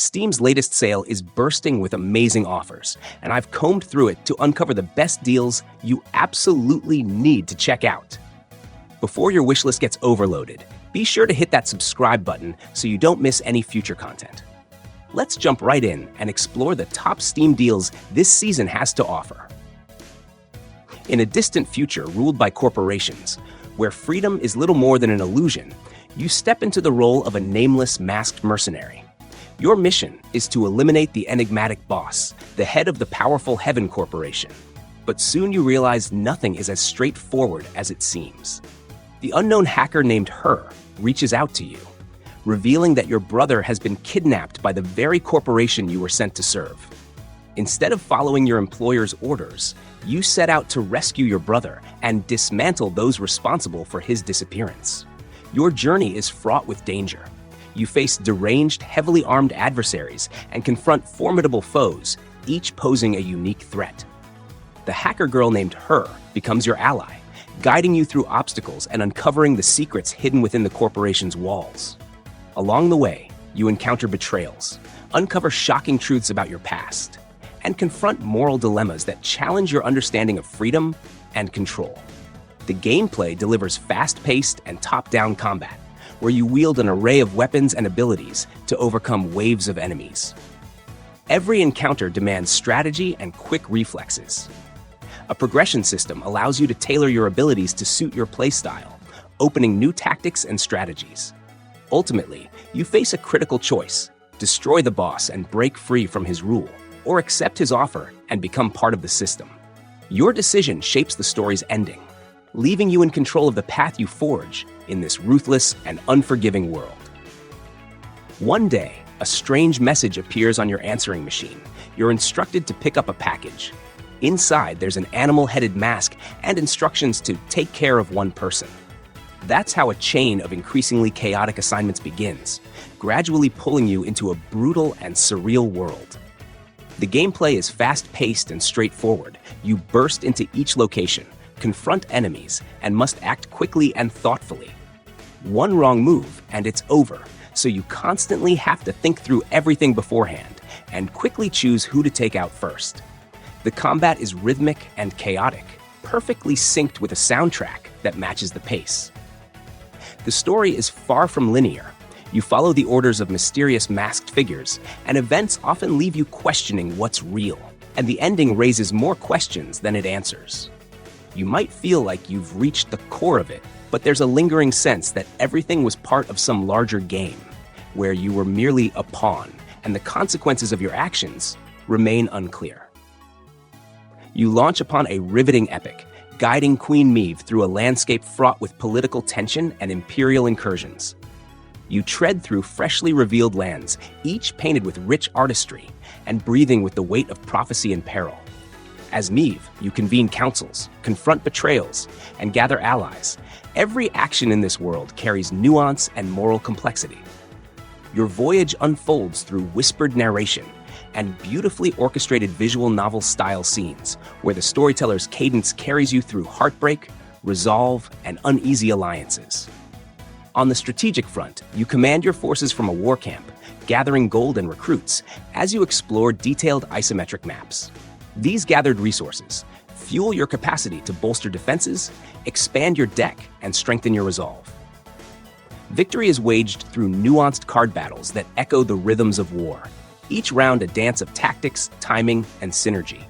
Steam's latest sale is bursting with amazing offers, and I've combed through it to uncover the best deals you absolutely need to check out. Before your wishlist gets overloaded, be sure to hit that subscribe button so you don't miss any future content. Let's jump right in and explore the top Steam deals this season has to offer. In a distant future ruled by corporations, where freedom is little more than an illusion, you step into the role of a nameless masked mercenary. Your mission is to eliminate the enigmatic boss, the head of the powerful Heaven Corporation. But soon you realize nothing is as straightforward as it seems. The unknown hacker named NieR reaches out to you, revealing that your brother has been kidnapped by the very corporation you were sent to serve. Instead of following your employer's orders, you set out to rescue your brother and dismantle those responsible for his disappearance. Your journey is fraught with danger. You face deranged, heavily armed adversaries and confront formidable foes, each posing a unique threat. The hacker girl named NieR becomes your ally, guiding you through obstacles and uncovering the secrets hidden within the corporation's walls. Along the way, you encounter betrayals, uncover shocking truths about your past, and confront moral dilemmas that challenge your understanding of freedom and control. The gameplay delivers fast-paced and top-down combat, where you wield an array of weapons and abilities to overcome waves of enemies. Every encounter demands strategy and quick reflexes. A progression system allows you to tailor your abilities to suit your playstyle, opening new tactics and strategies. Ultimately, you face a critical choice: destroy the boss and break free from his rule, or accept his offer and become part of the system. Your decision shapes the story's ending, leaving you in control of the path you forge in this ruthless and unforgiving world. One day, a strange message appears on your answering machine. You're instructed to pick up a package. Inside, there's an animal-headed mask and instructions to take care of one person. That's how a chain of increasingly chaotic assignments begins, gradually pulling you into a brutal and surreal world. The gameplay is fast-paced and straightforward. You burst into each location, confront enemies, and must act quickly and thoughtfully. One wrong move, and it's over, so you constantly have to think through everything beforehand and quickly choose who to take out first. The combat is rhythmic and chaotic, perfectly synced with a soundtrack that matches the pace. The story is far from linear. You follow the orders of mysterious masked figures, and events often leave you questioning what's real, and the ending raises more questions than it answers. You might feel like you've reached the core of it, but there's a lingering sense that everything was part of some larger game, where you were merely a pawn, and the consequences of your actions remain unclear. You launch upon a riveting epic, guiding Queen Meve through a landscape fraught with political tension and imperial incursions. You tread through freshly revealed lands, each painted with rich artistry and breathing with the weight of prophecy and peril. As Meve, you convene councils, confront betrayals, and gather allies. Every action in this world carries nuance and moral complexity. Your voyage unfolds through whispered narration and beautifully orchestrated visual novel-style scenes, where the storyteller's cadence carries you through heartbreak, resolve, and uneasy alliances. On the strategic front, you command your forces from a war camp, gathering gold and recruits as you explore detailed isometric maps. These gathered resources fuel your capacity to bolster defenses, expand your deck, and strengthen your resolve. Victory is waged through nuanced card battles that echo the rhythms of war, each round a dance of tactics, timing, and synergy.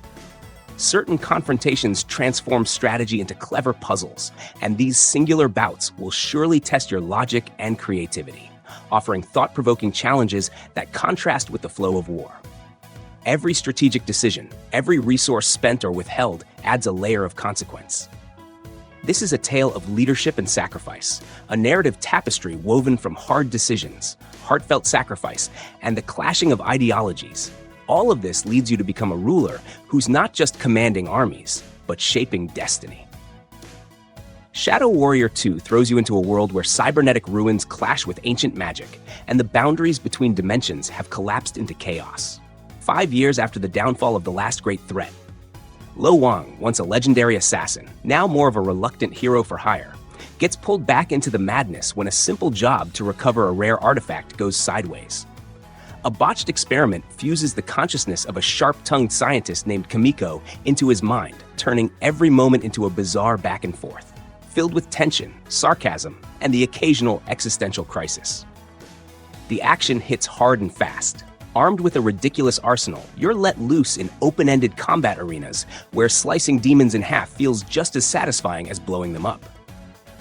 Certain confrontations transform strategy into clever puzzles, and these singular bouts will surely test your logic and creativity, offering thought-provoking challenges that contrast with the flow of war. Every strategic decision, every resource spent or withheld adds a layer of consequence. This is a tale of leadership and sacrifice, a narrative tapestry woven from hard decisions, heartfelt sacrifice, and the clashing of ideologies. All of this leads you to become a ruler who's not just commanding armies, but shaping destiny. Shadow Warrior 2 throws you into a world where cybernetic ruins clash with ancient magic, and the boundaries between dimensions have collapsed into chaos. 5 years after the downfall of the last great threat, Lo Wang, once a legendary assassin, now more of a reluctant hero for hire, gets pulled back into the madness when a simple job to recover a rare artifact goes sideways. A botched experiment fuses the consciousness of a sharp-tongued scientist named Kamiko into his mind, turning every moment into a bizarre back and forth, filled with tension, sarcasm, and the occasional existential crisis. The action hits hard and fast. Armed with a ridiculous arsenal, you're let loose in open-ended combat arenas where slicing demons in half feels just as satisfying as blowing them up.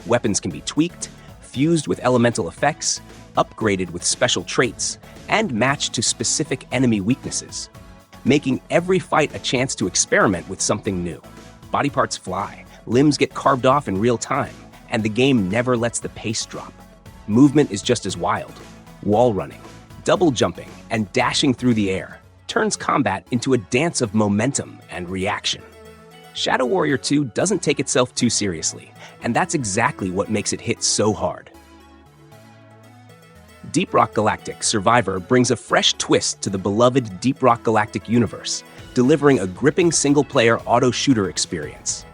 Weapons can be tweaked, fused with elemental effects, upgraded with special traits, and matched to specific enemy weaknesses, making every fight a chance to experiment with something new. Body parts fly, limbs get carved off in real time, and the game never lets the pace drop. Movement is just as wild. Wall running, double jumping, and dashing through the air turns combat into a dance of momentum and reaction. Shadow Warrior 2 doesn't take itself too seriously, and that's exactly what makes it hit so hard. Deep Rock Galactic: Survivor brings a fresh twist to the beloved Deep Rock Galactic universe, delivering a gripping single-player auto-shooter experience.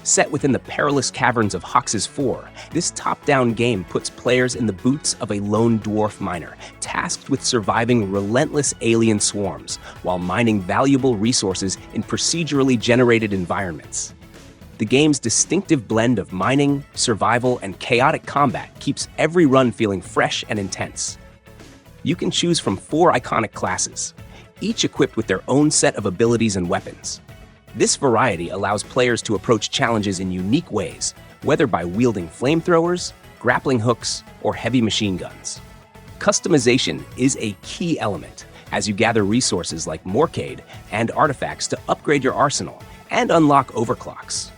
Set within the perilous caverns of Hox's 4, this top-down game puts players in the boots of a lone dwarf miner, tasked with surviving relentless alien swarms while mining valuable resources in procedurally generated environments. The game's distinctive blend of mining, survival, and chaotic combat keeps every run feeling fresh and intense. You can choose from 4 iconic classes, each equipped with their own set of abilities and weapons. This variety allows players to approach challenges in unique ways, whether by wielding flamethrowers, grappling hooks, or heavy machine guns. Customization is a key element as you gather resources like Morcade and artifacts to upgrade your arsenal and unlock overclocks.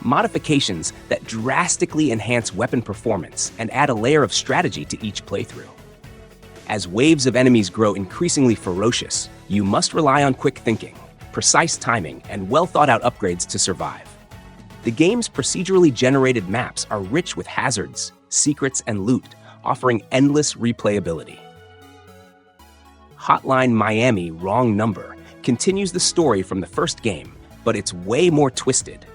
Modifications that drastically enhance weapon performance and add a layer of strategy to each playthrough. As waves of enemies grow increasingly ferocious, you must rely on quick thinking, precise timing, and well-thought-out upgrades to survive. The game's procedurally generated maps are rich with hazards, secrets, and loot, offering endless replayability. Hotline Miami: Wrong Number continues the story from the first game, but it's way more twisted.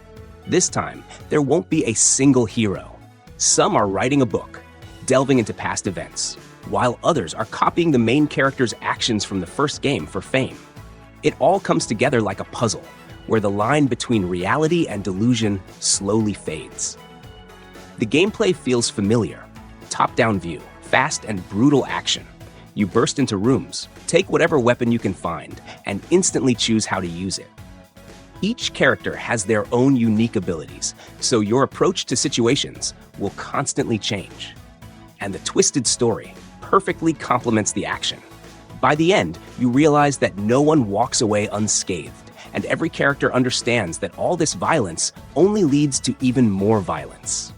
This time, there won't be a single hero. Some are writing a book, delving into past events, while others are copying the main character's actions from the first game for fame. It all comes together like a puzzle, where the line between reality and delusion slowly fades. The gameplay feels familiar. Top-down view, fast and brutal action. You burst into rooms, take whatever weapon you can find, and instantly choose how to use it. Each character has their own unique abilities, so your approach to situations will constantly change. And the twisted story perfectly complements the action. By the end, you realize that no one walks away unscathed, and every character understands that all this violence only leads to even more violence.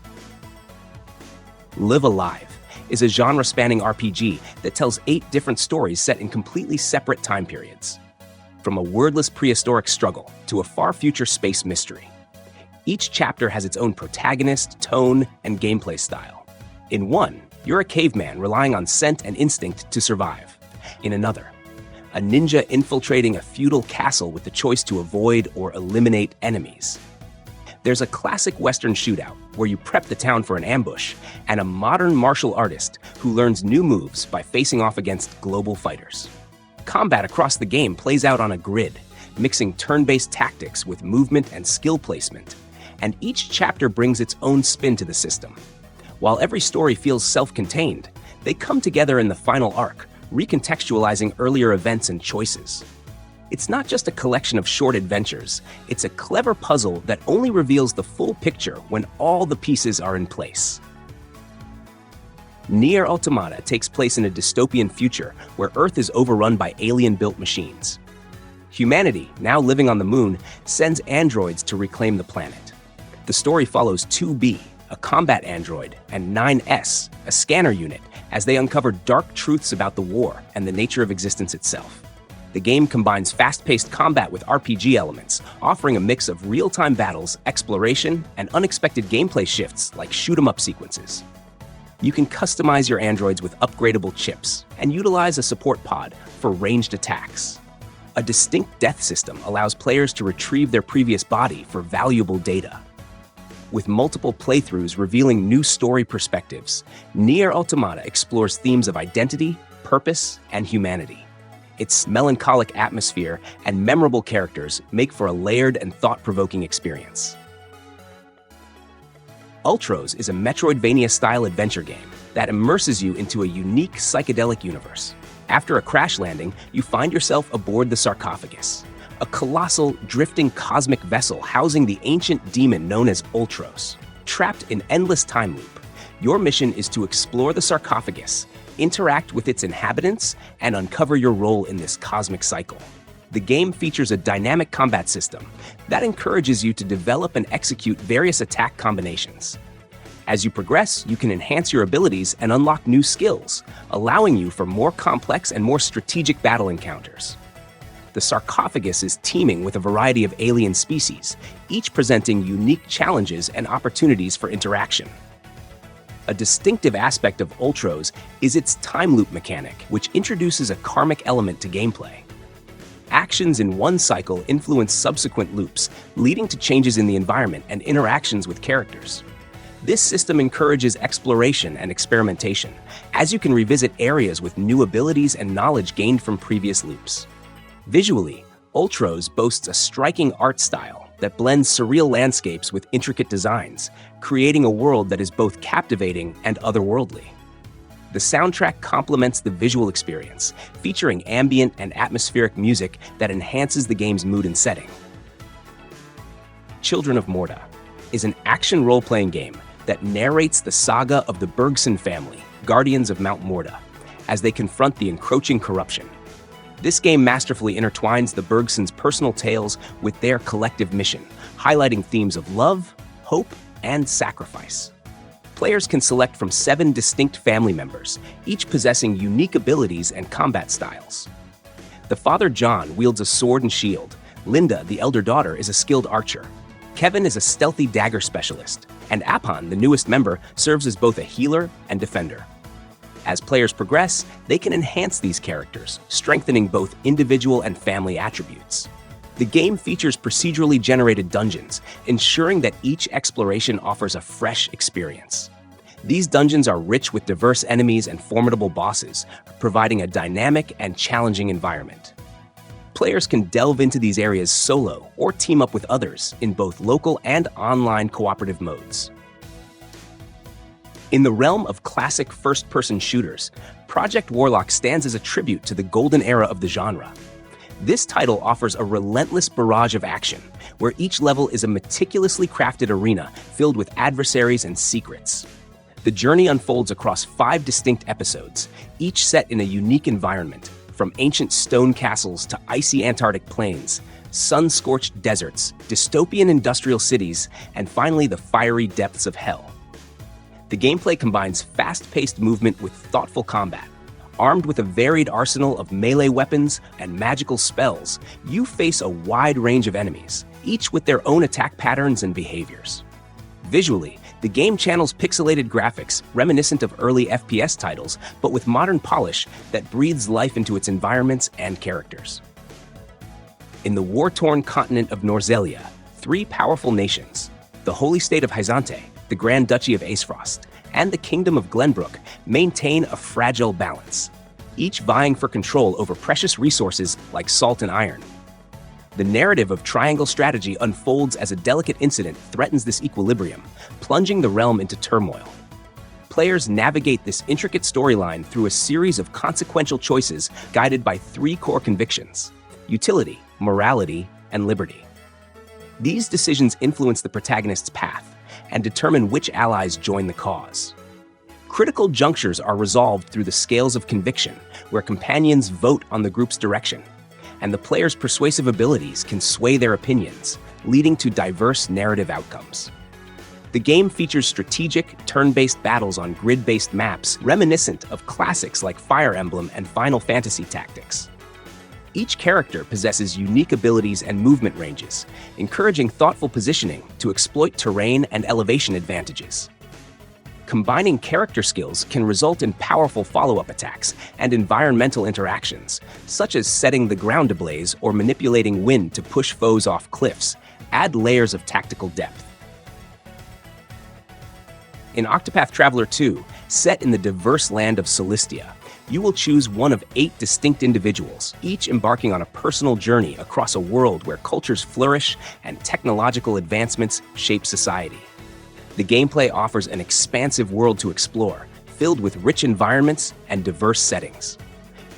Live Alive is a genre-spanning RPG that tells 8 different stories set in completely separate time periods. From a wordless prehistoric struggle to a far-future space mystery. Each chapter has its own protagonist, tone, and gameplay style. In one, you're a caveman relying on scent and instinct to survive. In another, a ninja infiltrating a feudal castle with the choice to avoid or eliminate enemies. There's a classic Western shootout where you prep the town for an ambush, and a modern martial artist who learns new moves by facing off against global fighters. Combat across the game plays out on a grid, mixing turn-based tactics with movement and skill placement, and each chapter brings its own spin to the system. While every story feels self-contained, they come together in the final arc, recontextualizing earlier events and choices. It's not just a collection of short adventures, it's a clever puzzle that only reveals the full picture when all the pieces are in place. NieR Automata takes place in a dystopian future where Earth is overrun by alien-built machines. Humanity, now living on the moon, sends androids to reclaim the planet. The story follows 2B, a combat android, and 9S, a scanner unit, as they uncover dark truths about the war and the nature of existence itself. The game combines fast-paced combat with RPG elements, offering a mix of real-time battles, exploration, and unexpected gameplay shifts like shoot-'em-up sequences. You can customize your androids with upgradable chips and utilize a support pod for ranged attacks. A distinct death system allows players to retrieve their previous body for valuable data. With multiple playthroughs revealing new story perspectives, NieR Automata explores themes of identity, purpose, and humanity, Its melancholic atmosphere and memorable characters make for a layered and thought-provoking experience. Ultros is a Metroidvania-style adventure game that immerses you into a unique psychedelic universe. After a crash landing, you find yourself aboard the sarcophagus, a colossal, drifting cosmic vessel housing the ancient demon known as Ultros. Trapped in endless time loop, your mission is to explore the sarcophagus, interact with its inhabitants, and uncover your role in this cosmic cycle. The game features a dynamic combat system that encourages you to develop and execute various attack combinations. As you progress, you can enhance your abilities and unlock new skills, allowing you for more complex and more strategic battle encounters. The sarcophagus is teeming with a variety of alien species, each presenting unique challenges and opportunities for interaction. A distinctive aspect of Ultros is its time loop mechanic, which introduces a karmic element to gameplay. Actions in one cycle influence subsequent loops, leading to changes in the environment and interactions with characters. This system encourages exploration and experimentation, as you can revisit areas with new abilities and knowledge gained from previous loops. Visually, Ultros boasts a striking art style that blends surreal landscapes with intricate designs, creating a world that is both captivating and otherworldly. The soundtrack complements the visual experience, featuring ambient and atmospheric music that enhances the game's mood and setting. Children of Morta is an action role-playing game that narrates the saga of the Bergson family, guardians of Mount Morta, as they confront the encroaching corruption. This game masterfully intertwines the Bergsons' personal tales with their collective mission, highlighting themes of love, hope, and sacrifice. Players can select from 7 distinct family members, each possessing unique abilities and combat styles. The father, John, wields a sword and shield. Linda, the elder daughter, is a skilled archer. Kevin is a stealthy dagger specialist, and Apan, the newest member, serves as both a healer and defender. As players progress, they can enhance these characters, strengthening both individual and family attributes. The game features procedurally generated dungeons, ensuring that each exploration offers a fresh experience. These dungeons are rich with diverse enemies and formidable bosses, providing a dynamic and challenging environment. Players can delve into these areas solo or team up with others in both local and online cooperative modes. In the realm of classic first-person shooters, Project Warlock stands as a tribute to the golden era of the genre. This title offers a relentless barrage of action, where each level is a meticulously crafted arena filled with adversaries and secrets. The journey unfolds across 5 distinct episodes, each set in a unique environment, from ancient stone castles to icy Antarctic plains, sun-scorched deserts, dystopian industrial cities, and finally the fiery depths of hell. The gameplay combines fast-paced movement with thoughtful combat. Armed with a varied arsenal of melee weapons and magical spells, you face a wide range of enemies, each with their own attack patterns and behaviors. Visually, the game channels pixelated graphics reminiscent of early FPS titles, but with modern polish that breathes life into its environments and characters. In the war-torn continent of Norzelia, 3 powerful nations, the holy state of Hyzante, the Grand Duchy of Acefrost, and the Kingdom of Glenbrook, maintain a fragile balance, each vying for control over precious resources like salt and iron. The narrative of triangle strategy unfolds as a delicate incident threatens this equilibrium, plunging the realm into turmoil. Players navigate this intricate storyline through a series of consequential choices guided by 3 core convictions: utility, morality, and liberty. These decisions influence the protagonist's path and determine which allies join the cause. Critical junctures are resolved through the scales of conviction, where companions vote on the group's direction, and the player's persuasive abilities can sway their opinions, leading to diverse narrative outcomes. The game features strategic, turn-based battles on grid-based maps reminiscent of classics like Fire Emblem and Final Fantasy Tactics. Each character possesses unique abilities and movement ranges, encouraging thoughtful positioning to exploit terrain and elevation advantages. Combining character skills can result in powerful follow-up attacks and environmental interactions, such as setting the ground ablaze or manipulating wind to push foes off cliffs, add layers of tactical depth. In OCTOPATH Traveler II, set in the diverse land of Celestia, You will choose one of 8 distinct individuals, each embarking on a personal journey across a world where cultures flourish and technological advancements shape society. The gameplay offers an expansive world to explore, filled with rich environments and diverse settings.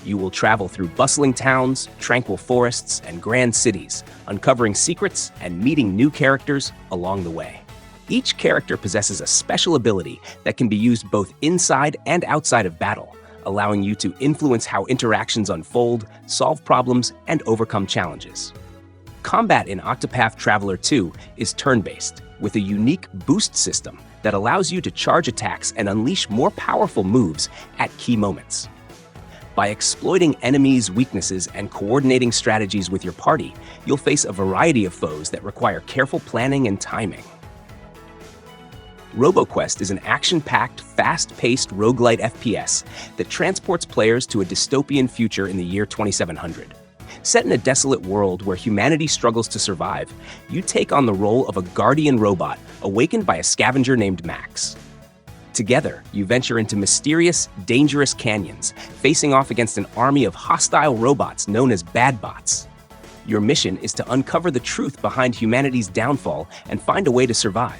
You will travel through bustling towns, tranquil forests, and grand cities, uncovering secrets and meeting new characters along the way. Each character possesses a special ability that can be used both inside and outside of battle, allowing you to influence how interactions unfold, solve problems, and overcome challenges. Combat in OCTOPATH Traveler II is turn-based, with a unique boost system that allows you to charge attacks and unleash more powerful moves at key moments. By exploiting enemies' weaknesses and coordinating strategies with your party, you'll face a variety of foes that require careful planning and timing. Roboquest is an action-packed, fast-paced roguelite FPS that transports players to a dystopian future in the year 2700. Set in a desolate world where humanity struggles to survive, you take on the role of a guardian robot awakened by a scavenger named Max. Together, you venture into mysterious, dangerous canyons, facing off against an army of hostile robots known as Bad Bots. Your mission is to uncover the truth behind humanity's downfall and find a way to survive.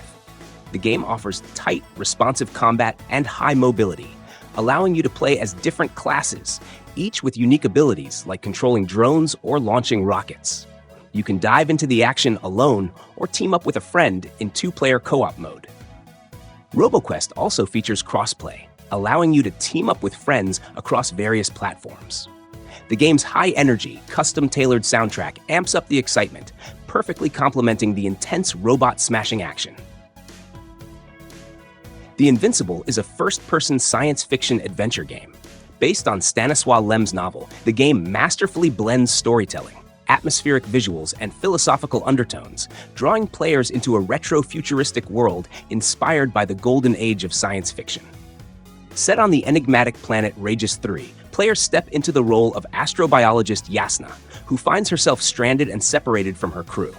The game offers tight, responsive combat and high mobility, allowing you to play as different classes, each with unique abilities like controlling drones or launching rockets. You can dive into the action alone or team up with a friend in 2-player co-op mode. Roboquest also features crossplay, allowing you to team up with friends across various platforms. The game's high-energy, custom-tailored soundtrack amps up the excitement, perfectly complementing the intense robot-smashing action. The Invincible is a first-person science fiction adventure game. Based on Stanisław Lem's novel, the game masterfully blends storytelling, atmospheric visuals, and philosophical undertones, drawing players into a retro-futuristic world inspired by the golden age of science fiction. Set on the enigmatic planet Regis III, players step into the role of astrobiologist Jasna, who finds herself stranded and separated from her crew.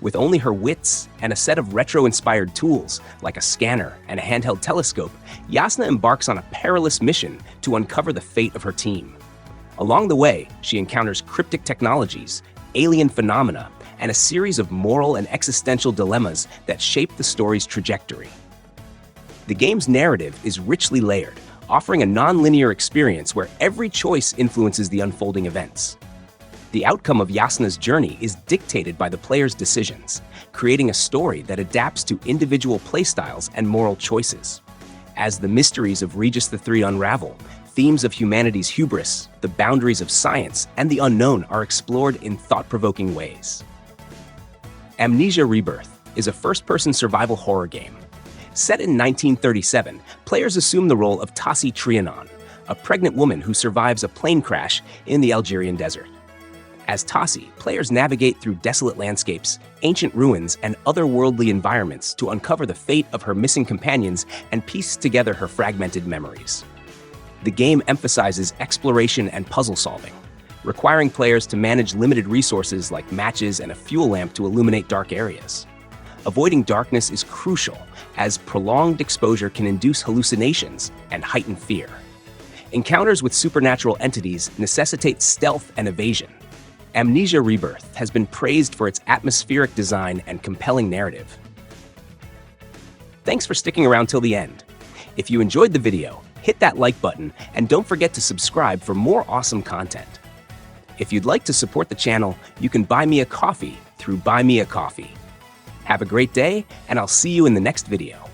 With only her wits and a set of retro-inspired tools, like a scanner and a handheld telescope, Jasna embarks on a perilous mission to uncover the fate of her team. Along the way, she encounters cryptic technologies, alien phenomena, and a series of moral and existential dilemmas that shape the story's trajectory. The game's narrative is richly layered, offering a non-linear experience where every choice influences the unfolding events. The outcome of Jasna's journey is dictated by the player's decisions, creating a story that adapts to individual playstyles and moral choices. As the mysteries of Regis III unravel, themes of humanity's hubris, the boundaries of science, and the unknown are explored in thought-provoking ways. Amnesia Rebirth is a first-person survival horror game. Set in 1937, players assume the role of Tassi Trianon, a pregnant woman who survives a plane crash in the Algerian desert. As Tassi, players navigate through desolate landscapes, ancient ruins, and otherworldly environments to uncover the fate of her missing companions and piece together her fragmented memories. The game emphasizes exploration and puzzle solving, requiring players to manage limited resources like matches and a fuel lamp to illuminate dark areas. Avoiding darkness is crucial, as prolonged exposure can induce hallucinations and heighten fear. Encounters with supernatural entities necessitate stealth and evasion. Amnesia Rebirth has been praised for its atmospheric design and compelling narrative. Thanks for sticking around till the end. If you enjoyed the video, hit that like button and don't forget to subscribe for more awesome content. If you'd like to support the channel, you can buy me a coffee through Buy Me a Coffee. Have a great day, and I'll see you in the next video.